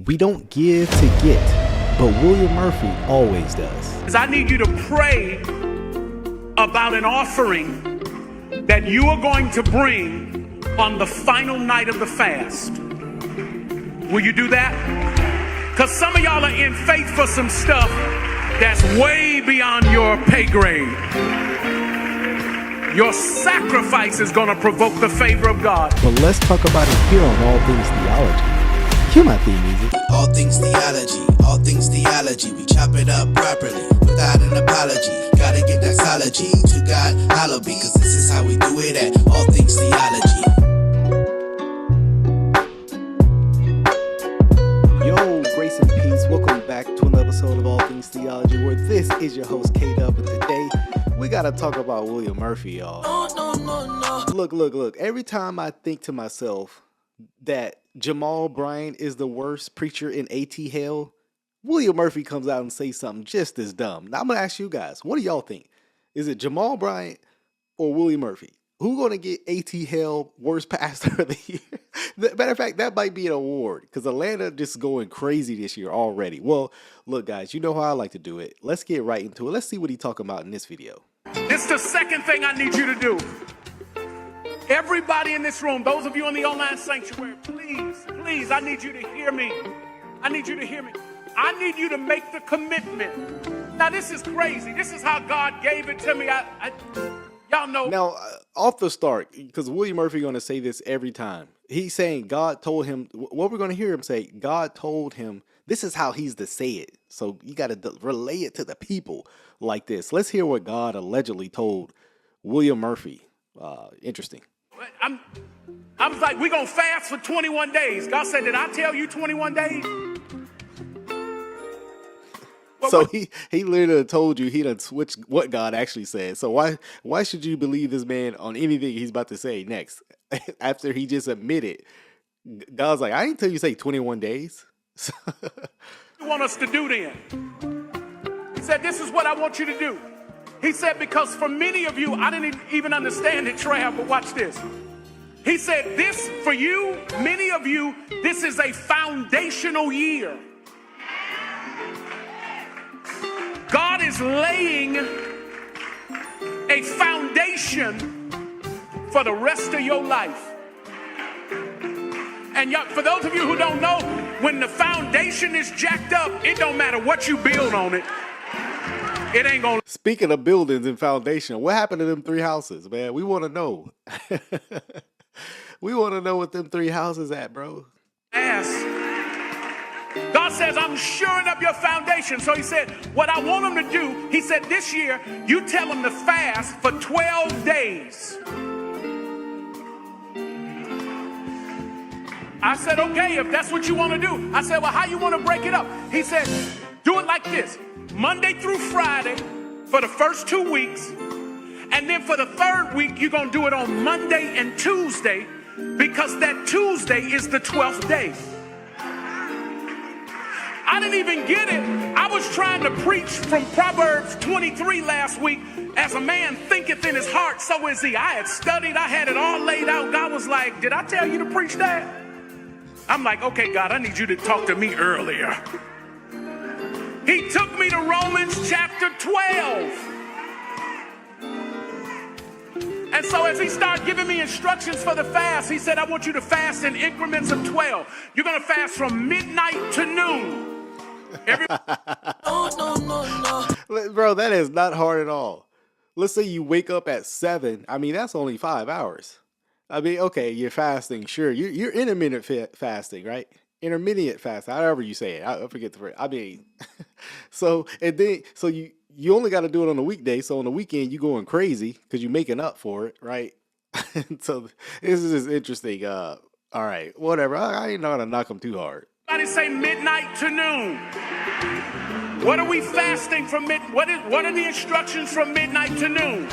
We don't give to get, but William Murphy always does. I need you to pray about an offering that you are going to bring on the final night of the fast. Will you do that? Because some of y'all are in faith for some stuff that's way beyond your pay grade. Your sacrifice is going to provoke the favor of God. But let's talk about it here on All Things Theology. Cue my theme music. All things theology, we chop it up properly, without an apology. Gotta give doxology to God, hallowed be, cause this is how we do it at All Things Theology. Yo, grace and peace. Welcome back to another episode of All Things Theology, where this is your host, K-Dub, and today we gotta talk about William Murphy, y'all. No. Look. Every time I think to myself that Jamal Bryant is the worst preacher in AT hell, William Murphy comes out and says something just as dumb. Now I'm gonna ask you guys, what do y'all think? Is it Jamal Bryant or William Murphy? Who's gonna get AT hell worst pastor of the year? Matter of fact, that might be an award because Atlanta just going crazy this year already. Well, look guys, you know how I like to do it. Let's get right into it. Let's see what he's talking about in this video. This is the second thing I need you to do. Everybody in this room, those of you in the online sanctuary, please, I need you to hear me. I need you to make the commitment. Now, this is crazy. This is how God gave it to me. Y'all know. Now, off the start, because William Murphy going to say this every time. He's saying God told him, what we're going to hear him say, God told him, this is how he's to say it. So you got to relay it to the people like this. Let's hear what God allegedly told William Murphy. Interesting. I was like, we're going to fast for 21 days. God said, did I tell you 21 days? So he literally told you he done switched what God actually said. So why should you believe this man on anything he's about to say next? After he just admitted, God's like, I didn't tell you to say 21 days. What do you want us to do then? He said, this is what I want you to do. He said, because for many of you, I didn't even understand it, Trav, but watch this. He said, this, for you, many of you, this is a foundational year. God is laying a foundation for the rest of your life. And for those of you who don't know, when the foundation is jacked up, it don't matter what you build on it. It ain't gonna. Speaking of buildings and foundation, what happened to them 3 houses, man? We want to know. We want to know what them 3 houses at, bro. Ask. God says, I'm shoring up your foundation. So he said, what I want him to do, he said, this year, you tell him to fast for 12 days. I said, okay, if that's what you want to do. I said, well, how you want to break it up? He said, do it like this. Monday through Friday for the first 2 weeks. And then for the 3rd week, you're going to do it on Monday and Tuesday because that Tuesday is the 12th day. I didn't even get it. I was trying to preach from Proverbs 23 last week. As a man thinketh in his heart, so is he. I had studied. I had it all laid out. God was like, did I tell you to preach that? I'm like, okay, God, I need you to talk to me earlier. He took me to Romans chapter 12. And so as he started giving me instructions for the fast, he said, I want you to fast in increments of 12. You're going to fast from midnight to noon. No. Bro, that is not hard at all. Let's say you wake up at 7. I mean, that's only 5 hours. I mean, okay, you're fasting. Sure, you're intermittent fasting, right? Intermittent fast, however you say it. I forget the word. I mean, so you only got to do it on the weekday. So on the weekend, you going crazy because you're making up for it, right? So this is just interesting. All right, whatever. I ain't gonna knock them too hard. Somebody say midnight to noon. What are we fasting from? What are the instructions from midnight to noon?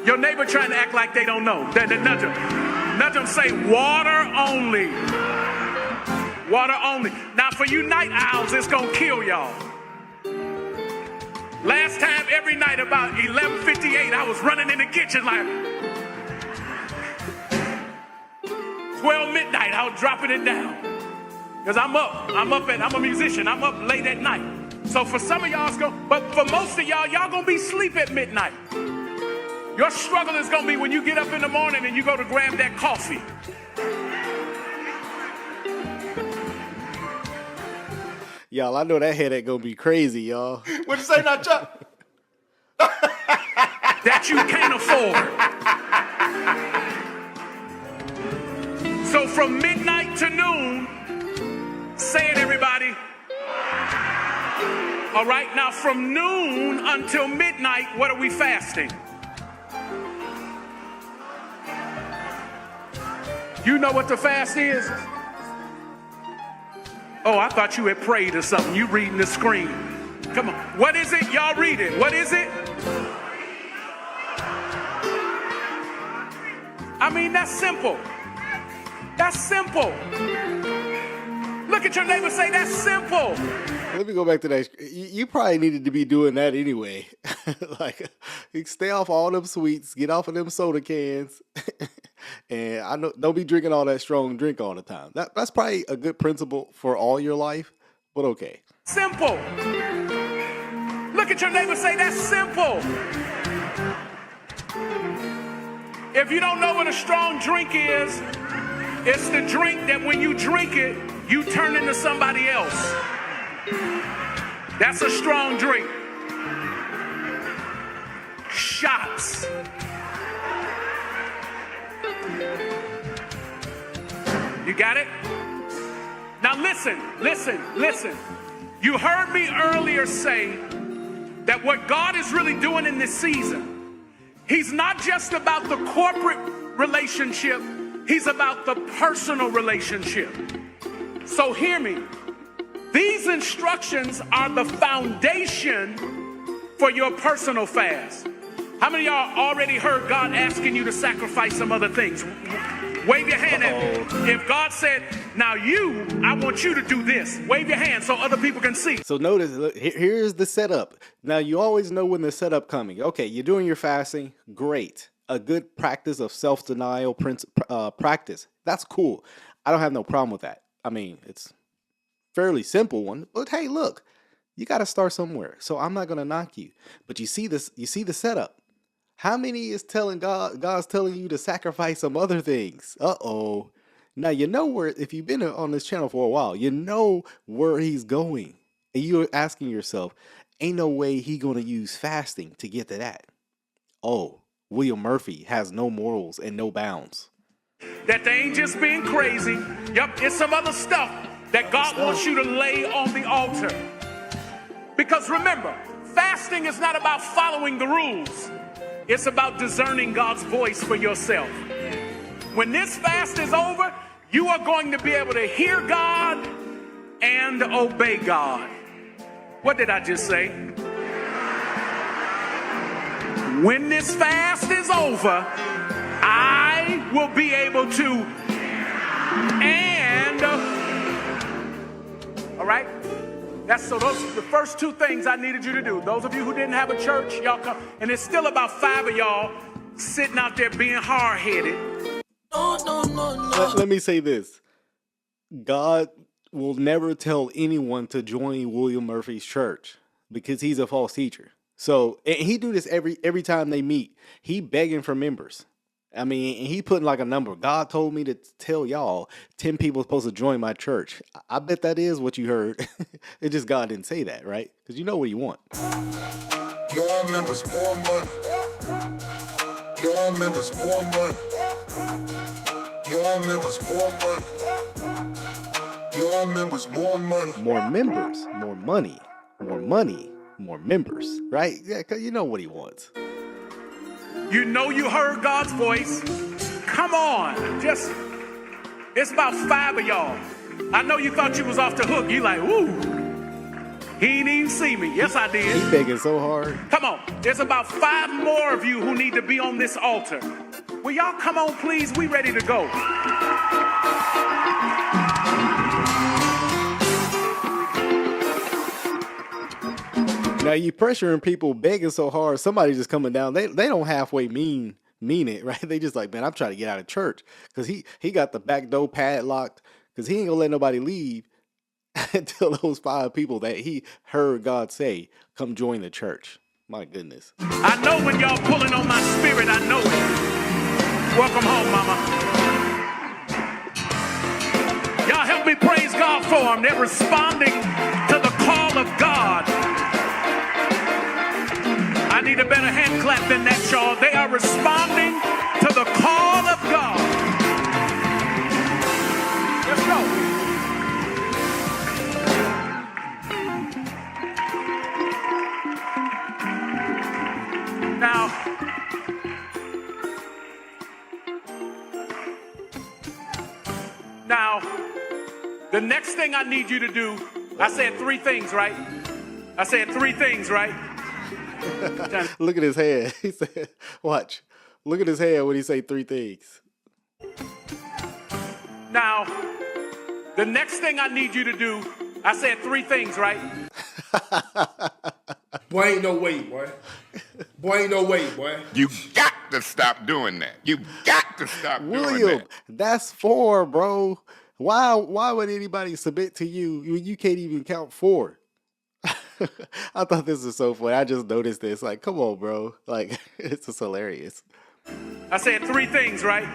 Your neighbor trying to act like they don't know. Nudge them, say water only. Water only. Now for you night owls, it's gonna kill y'all. Last time, every night about 11:58, I was running in the kitchen like, 12 midnight, I was dropping it down. Because I'm a musician. I'm up late at night. So for some of y'all, but for most of y'all gonna be asleep at midnight. Your struggle is gonna be when you get up in the morning and you go to grab that coffee. Y'all, I know that headache gonna be crazy, y'all. What'd you say now, Chuck? That you can't afford. So from midnight to noon, say it, everybody. All right, now from noon until midnight, what are we fasting? You know what the fast is? Oh, I thought you had prayed or something. You reading the screen. Come on. What is it? Y'all read it. What is it? I mean, that's simple. That's simple. Look at your neighbor, say that's simple. Let me go back to that. You probably needed to be doing that anyway. Like, stay off all them sweets, get off of them soda cans, and I know don't be drinking all that strong drink all the time. That's probably a good principle for all your life, but okay. Simple. Look at your neighbor, say that's simple. If you don't know what a strong drink is, it's the drink that when you drink it, you turn into somebody else. That's a strong drink. Shots. You got it? Now listen. You heard me earlier say that what God is really doing in this season, He's not just about the corporate relationship, He's about the personal relationship. So hear me. These instructions are the foundation for your personal fast. How many of y'all already heard God asking you to sacrifice some other things? Wave your hand at me. If God said, now I want you to do this. Wave your hand so other people can see. So notice, look, here's the setup. Now, you always know when the setup coming. Okay, you're doing your fasting. Great. A good practice of self-denial practice. That's cool. I don't have no problem with that. I mean, it's fairly simple one, but hey, look, you got to start somewhere. So I'm not going to knock you, but you see the setup. How many is telling God's telling you to sacrifice some other things? Uh-oh. Now, you know where, if you've been on this channel for a while, you know where He's going. And you're asking yourself, ain't no way He going to use fasting to get to that. Oh, William Murphy has no morals and no bounds. That they ain't just being crazy. Yep, it's some other stuff that God wants you to lay on the altar. Because remember, fasting is not about following the rules. It's about discerning God's voice for yourself. When this fast is over, you are going to be able to hear God and obey God. What did I just say? When this fast is over, I will be able to all right? Those are the first two things I needed you to do. Those of you who didn't have a church, y'all come. And there's still about 5 of y'all sitting out there being hard-headed. No. Let me say this. God will never tell anyone to join William Murphy's church because he's a false teacher. So, and he do this every time they meet. He begging for members. I mean, he putting like a number. God told me to tell y'all 10 people are supposed to join my church. I bet that is what you heard. It's just God didn't say that, right? Because you know what you want. Your members more money. Your members more money. Your members more money. Your members more money. More members, more money, more money, more members, right? Yeah, because you know what he wants. You know you heard God's voice. Come on. It's about 5 of y'all. I know you thought you was off the hook. You like, woo. He didn't even see me. Yes, I did. He begging so hard. Come on. There's about 5 more of you who need to be on this altar. Will y'all come on, please? We ready to go. Now you pressuring people begging so hard, somebody just coming down. They don't halfway mean mean it, right? They just like, man, I'm trying to get out of church because he got the back door padlocked because he ain't gonna let nobody leave until those 5 people that he heard God say come join the church. My goodness. I know when y'all pulling on my spirit, I know it. Welcome home, mama. Y'all help me praise God for them. They're responding to the call of God. I need a better hand clap than that, y'all. They are responding to the call of God. Let's go. Now, the next thing I need you to do, I said 3 things, right? I said 3 things, right? Look at his head. He said, watch. Look at his head when he say 3 things. Now, the next thing I need you to do, I said 3 things, right? Boy, ain't no way, boy. Boy, ain't no way, boy. You got to stop doing that. You got to stop doing William, that. that's 4, bro. Why would anybody submit to you when you can't even count 4? I thought this was so funny. I just noticed this. Like, come on, bro. Like, it's just hilarious. I said 3 things, right?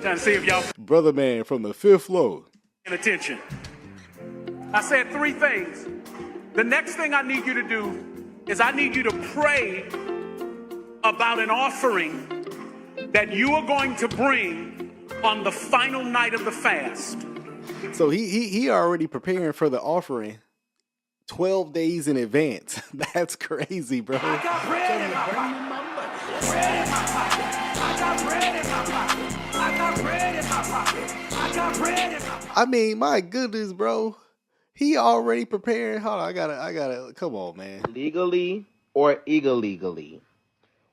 Trying to see if y'all Brother man from the 5th floor. paying attention. I said 3 things. The next thing I need you to do is I need you to pray about an offering that you are going to bring on the final night of the fast. So he already preparing for the offering 12 days in advance. That's crazy, bro. I got bread in my pocket. Bread in my pocket. I got bread in my pocket. I got bread in my pocket. I got bread in my pocket. I mean, my goodness, bro. He already preparing. Hold on, I gotta. Come on, man. Legally or illegally,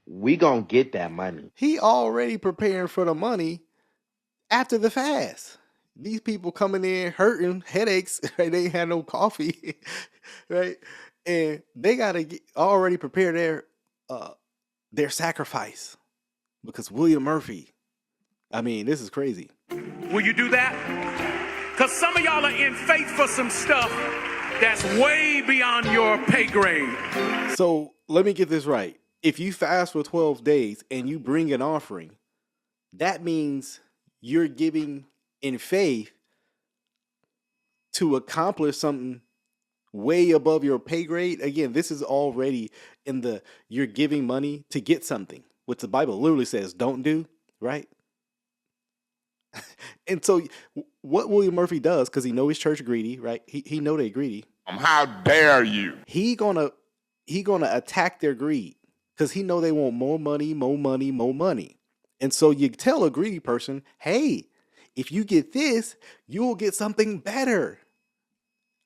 we gonna get that money. He already preparing for the money after the fast. These people coming in hurting, headaches. Right? They ain't had no coffee, right? And they gotta already prepare their sacrifice because William Murphy. I mean, this is crazy. Will you do that? Because some of y'all are in faith for some stuff that's way beyond your pay grade. So let me get this right. If you fast for 12 days and you bring an offering, that means you're giving in faith to accomplish something way above your pay grade. Again, this is already in you're giving money to get something, which the Bible literally says don't do, right? And so what William Murphy does, because he know his church greedy, right? He know they greedy. How dare you? He gonna attack their greed because he know they want more money, more money, more money. And so you tell a greedy person, hey, if you get this, you'll get something better.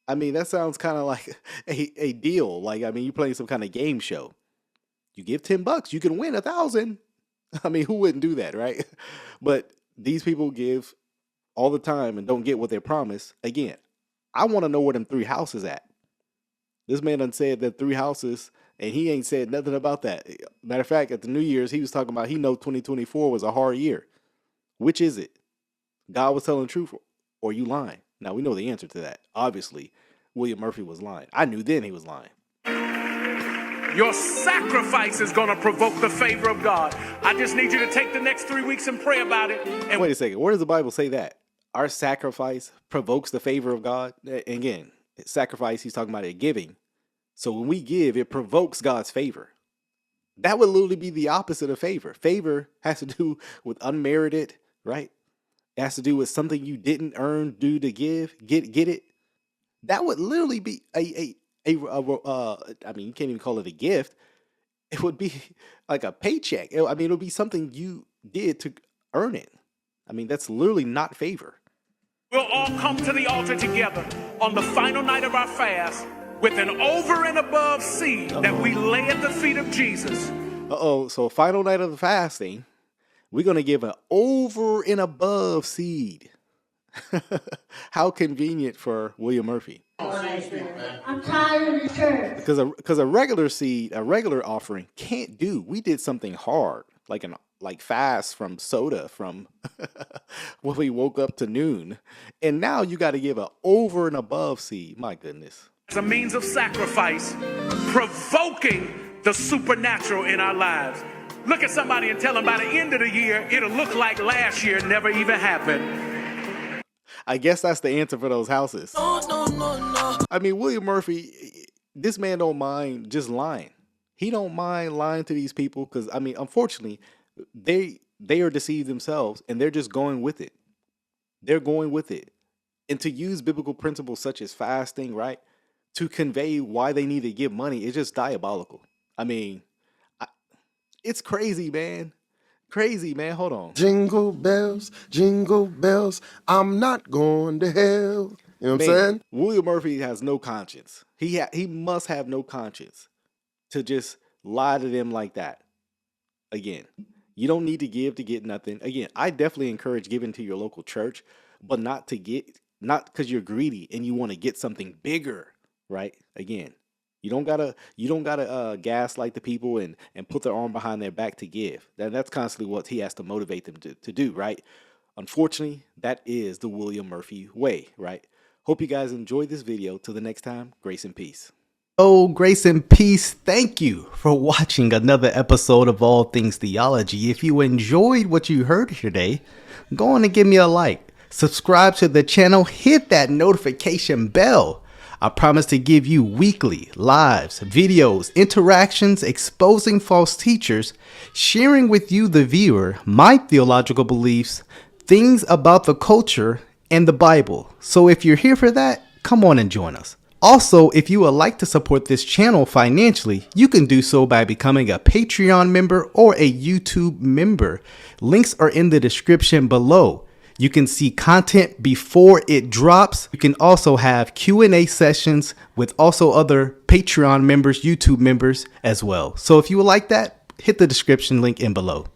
I mean, that sounds kind of like a deal. Like, I mean, you're playing some kind of game show. You give $10, you can win 1,000. I mean, who wouldn't do that, right? But these people give all the time and don't get what they promise. Again, I want to know where them 3 houses at. This man done said that 3 houses, and he ain't said nothing about that. Matter of fact, at the New Year's, he was talking about he know 2024 was a hard year. Which is it? God was telling the truth, or you lying? Now, we know the answer to that. Obviously, William Murphy was lying. I knew then he was lying. Your sacrifice is going to provoke the favor of God. I just need you to take the next 3 weeks and pray about it. And wait a second. Where does the Bible say that? Our sacrifice provokes the favor of God? Again, sacrifice, he's talking about it giving. So when we give, it provokes God's favor. That would literally be the opposite of favor. Favor has to do with unmerited, right? It has to do with something you didn't earn, do to give, get it. That would literally be I mean, you can't even call it a gift. It would be like a paycheck. I mean, it would be something you did to earn it. I mean, that's literally not favor. we'll all come to the altar together on the final night of our fast with an over and above seed that we lay at the feet of Jesus. So final night of the fasting, we're going to give an over and above seed. How convenient for William Murphy. I'm tired of the church. Because a regular seed, a regular offering can't do. We did something hard. like fast from soda from when we woke up to noon, and now you got to give a over and above seed. My goodness. As a means of sacrifice, provoking the supernatural in our lives. Look at somebody and tell them by the end of the year, it'll look like last year never even happened. I guess that's the answer for those houses. No. I mean, William Murphy, this man don't mind just lying. He don't mind lying to these people because, I mean, unfortunately, they are deceived themselves and they're just going with it. They're going with it. And to use biblical principles such as fasting, right, to convey why they need to give money is just diabolical. I mean, it's crazy, man. Crazy, man. Hold on. Jingle bells, I'm not going to hell. You know what I'm saying? William Murphy has no conscience. He must have no conscience to just lie to them like that. Again, you don't need to give to get nothing. Again, I definitely encourage giving to your local church, but not because you're greedy and you want to get something bigger, right? Again, you don't gotta gaslight the people and put their arm behind their back to give. That's constantly what he has to motivate them to do, right? Unfortunately, that is the William Murphy way, right? Hope you guys enjoyed this video. Till the next time, grace and peace. Oh, grace and peace. Thank you for watching another episode of All Things Theology. If you enjoyed what you heard today, go on and give me a like. Subscribe to the channel. Hit that notification bell. I promise to give you weekly lives, videos, interactions, exposing false teachers, sharing with you, the viewer, my theological beliefs, things about the culture, and the Bible. So if you're here for that, come on and join us. Also, if you would like to support this channel financially, you can do so by becoming a Patreon member or a YouTube member. Links are in the description below. You can see content before it drops. You can also have Q&A sessions with also other Patreon members, YouTube members as well. So if you would like that, hit the description link in below.